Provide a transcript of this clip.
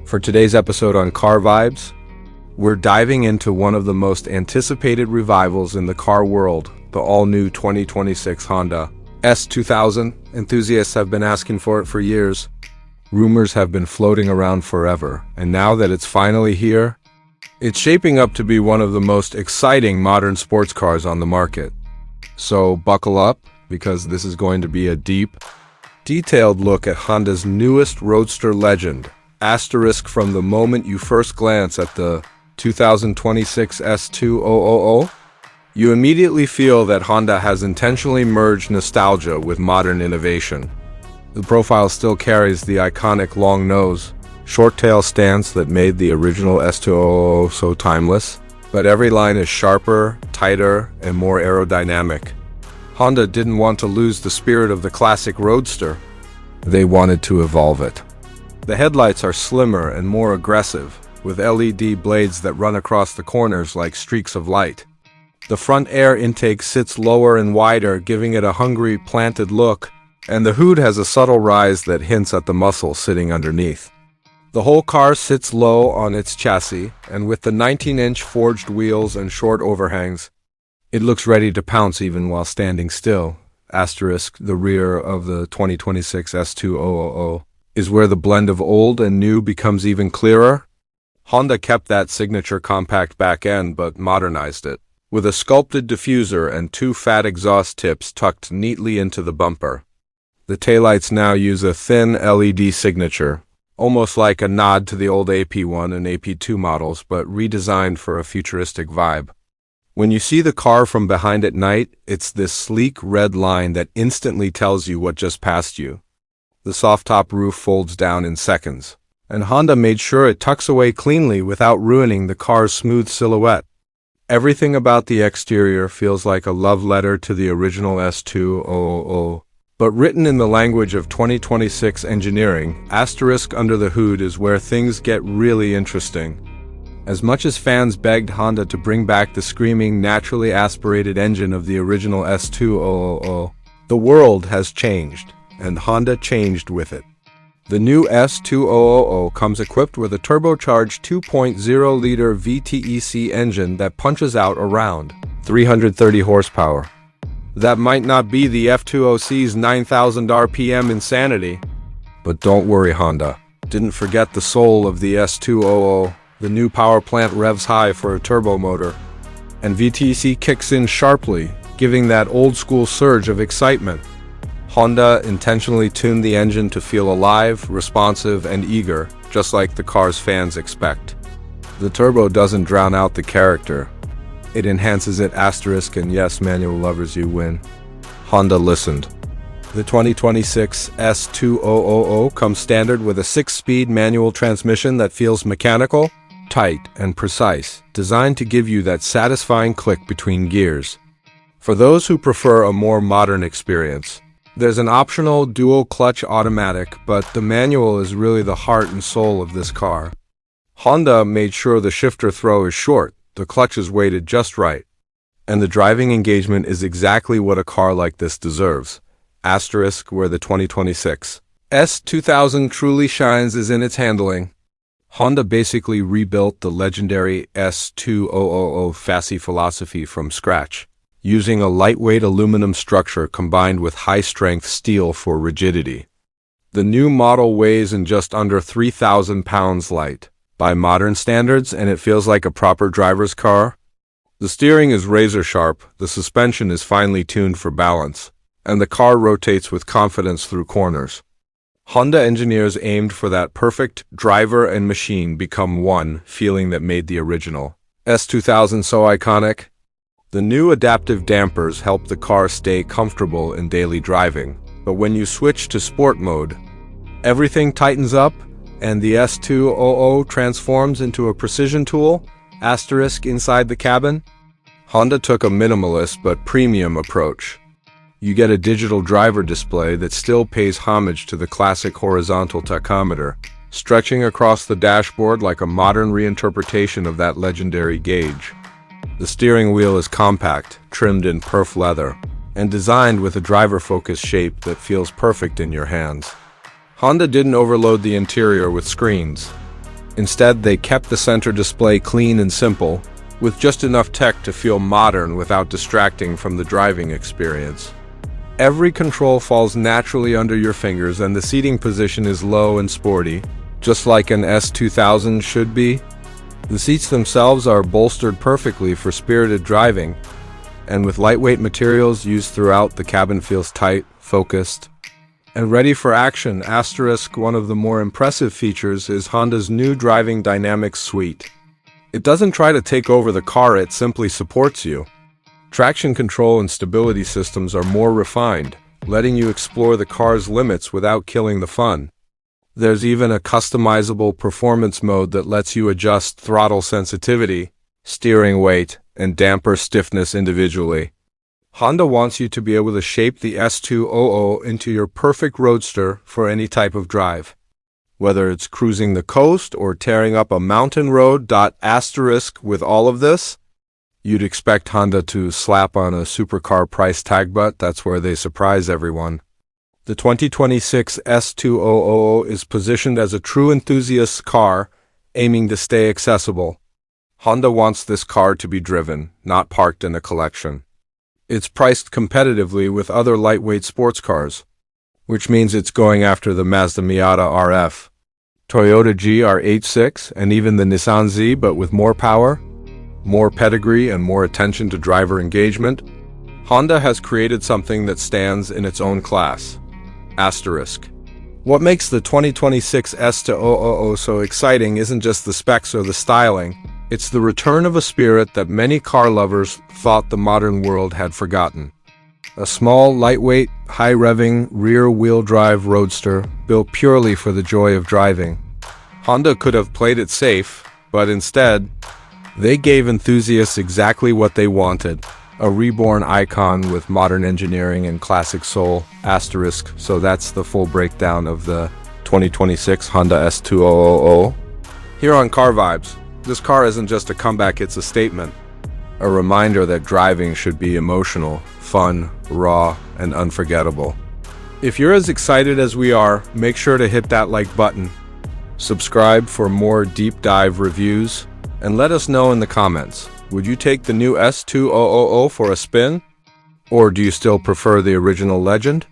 For today's episode on Car Vibes, we're diving into one of the most anticipated revivals in the car world, the all-new 2026 Honda S2000. Enthusiasts have been asking for it for years. Rumors have been floating around forever, and now that it's finally here, it's shaping up to be one of the most exciting modern sports cars on the market. So buckle up, because this is going to be a deep, detailed look at Honda's newest Roadster legend. Asterisk from the moment you first glance at the 2026 S2000, you immediately feel that Honda has intentionally merged nostalgia with modern innovation. The profile still carries the iconic long nose, short tail stance that made the original S2000 so timeless, but every line is sharper, tighter, and more aerodynamic. Honda didn't want to lose the spirit of the classic Roadster. They wanted to evolve it. The headlights are slimmer and more aggressive, with LED blades that run across the corners like streaks of light. The front air intake sits lower and wider, giving it a hungry, planted look, and the hood has a subtle rise that hints at the muscle sitting underneath. The whole car sits low on its chassis, and with the 19-inch forged wheels and short overhangs, it looks ready to pounce even while standing still. Asterisk, the rear of the 2026 S2000 is where the blend of old and new becomes even clearer. Honda kept that signature compact back end but modernized it, with a sculpted diffuser and two fat exhaust tips tucked neatly into the bumper. The taillights now use a thin LED signature, almost like a nod to the old AP1 and AP2 models, but redesigned for a futuristic vibe. When you see the car from behind at night, it's this sleek red line that instantly tells you what just passed you. The soft-top roof folds down in seconds, and Honda made sure it tucks away cleanly without ruining the car's smooth silhouette. Everything about the exterior feels like a love letter to the original S2000, but written in the language of 2026 engineering. Asterisk under the hood is where things get really interesting. As much as fans begged Honda to bring back the screaming, naturally aspirated engine of the original S2000, the world has changed, and Honda changed with it. The new S2000 comes equipped with a turbocharged 2.0-liter VTEC engine that punches out around 330 horsepower. That might not be the F20C's 9,000 RPM insanity. But don't worry, Honda didn't forget the soul of the S2000. The new power plant revs high for a turbo motor, and VTEC kicks in sharply, giving that old-school surge of excitement. Honda intentionally tuned the engine to feel alive, responsive, and eager, just like the car's fans expect. The turbo doesn't drown out the character. It enhances it. Asterisk, and yes, manual lovers, you win. Honda listened. The 2026 S2000 comes standard with a 6-speed manual transmission that feels mechanical, tight, and precise, designed to give you that satisfying click between gears. For those who prefer a more modern experience, there's an optional dual-clutch automatic, but the manual is really the heart and soul of this car. Honda made sure the shifter throw is short, the clutch is weighted just right, and the driving engagement is exactly what a car like this deserves. Asterisk, where the 2026 S2000 truly shines is in its handling. Honda basically rebuilt the legendary S2000 chassis philosophy from scratch, using a lightweight aluminum structure combined with high-strength steel for rigidity. The new model weighs in just under 3,000 pounds light by modern standards, and it feels like a proper driver's car. The steering is razor-sharp, the suspension is finely tuned for balance, and the car rotates with confidence through corners. Honda engineers aimed for that perfect driver and machine become one feeling that made the original S2000 so iconic. The new adaptive dampers help the car stay comfortable in daily driving, but when you switch to sport mode, everything tightens up and the S2000 transforms into a precision tool. Asterisk inside the cabin. Honda took a minimalist but premium approach. You get a digital driver display that still pays homage to the classic horizontal tachometer, stretching across the dashboard like a modern reinterpretation of that legendary gauge. The steering wheel is compact, trimmed in perf leather, and designed with a driver-focused shape that feels perfect in your hands. Honda didn't overload the interior with screens. Instead, they kept the center display clean and simple, with just enough tech to feel modern without distracting from the driving experience. Every control falls naturally under your fingers, and the seating position is low and sporty, just like an S2000 should be. The seats themselves are bolstered perfectly for spirited driving, and with lightweight materials used throughout, the cabin feels tight, focused, and ready for action. One of the more impressive features is Honda's new Driving Dynamics suite. It doesn't try to take over the car, it simply supports you. Traction control and stability systems are more refined, letting you explore the car's limits without killing the fun. There's even a customizable performance mode that lets you adjust throttle sensitivity, steering weight, and damper stiffness individually. Honda wants you to be able to shape the S2000 into your perfect roadster for any type of drive. Whether it's cruising the coast or tearing up a mountain road. With all of this, you'd expect Honda to slap on a supercar price tag, but that's where they surprise everyone. The 2026 S2000 is positioned as a true enthusiast car, aiming to stay accessible. Honda wants this car to be driven, not parked in a collection. It's priced competitively with other lightweight sports cars, which means it's going after the Mazda Miata RF, Toyota GR86, and even the Nissan Z, but with more power, more pedigree, and more attention to driver engagement. Honda has created something that stands in its own class. What makes the 2026 S2000 so exciting isn't just the specs or the styling, it's the return of a spirit that many car lovers thought the modern world had forgotten. A small, lightweight, high-revving, rear-wheel drive roadster built purely for the joy of driving. Honda could have played it safe, but instead, they gave enthusiasts exactly what they wanted: a reborn icon with modern engineering and classic soul. So that's the full breakdown of the 2026 Honda S2000. Here on Car Vibes, this car isn't just a comeback, it's a statement. A reminder that driving should be emotional, fun, raw, and unforgettable. If you're as excited as we are, make sure to hit that like button, subscribe for more deep dive reviews, and let us know in the comments. Would you take the new S2000 for a spin? Or do you still prefer the original legend?